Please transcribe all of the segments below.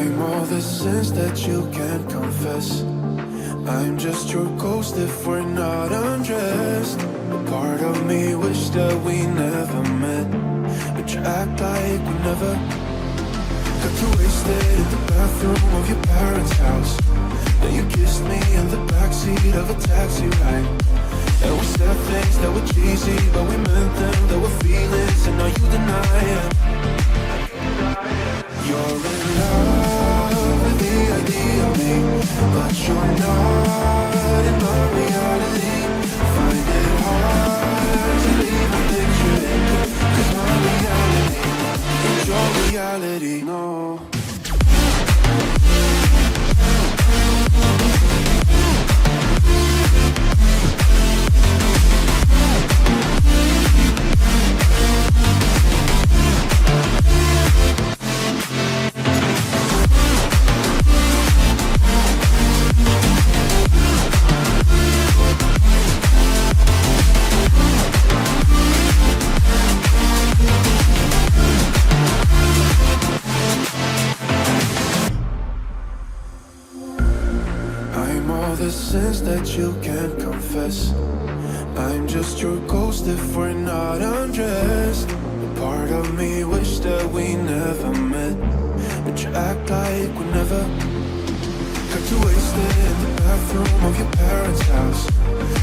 I'm all the sins that you can't confess. I'm just your ghost if we're not undressed. A part of me wish that we never met, but you act like we never. Got too wasted in the bathroom of your parents' house. Then you kissed me in the backseat of a taxi ride. And we said things that were cheesy, but we meant them. There were feelings, and now you deny it. You're in love with the idea of me, but you're not in my reality. Find it hard to even picture it, 'cause my reality ain't your reality, no. The sins that you can't confess. I'm just your ghost if we're not undressed. A part of me wish that we never met, but you act like we never. Got too wasted in the bathroom of your parents' house.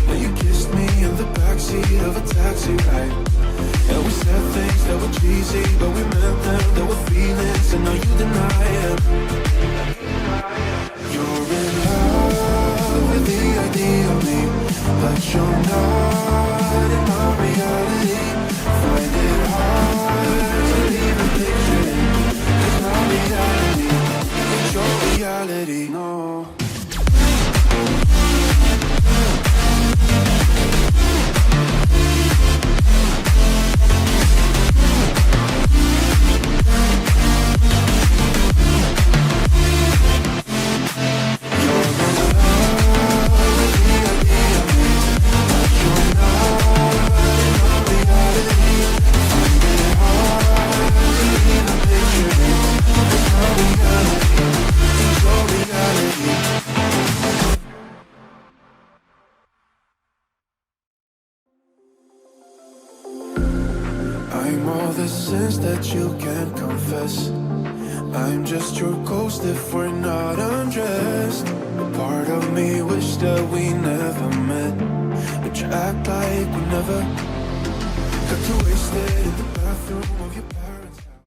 Then you kissed me in the backseat of a taxi ride. And we said things that were cheesy, but we meant them. There were feelings, and now you deny it. You're in love with the idea of me, but you're not in my reality. Find it hard to even picture it, 'cause my reality ain't your reality, no. I'm all the sins that you can't confess. I'm just your ghost if we're not undressed. A part of me wish that we never met, but you act like we never. Got too wasted in the bathroom of your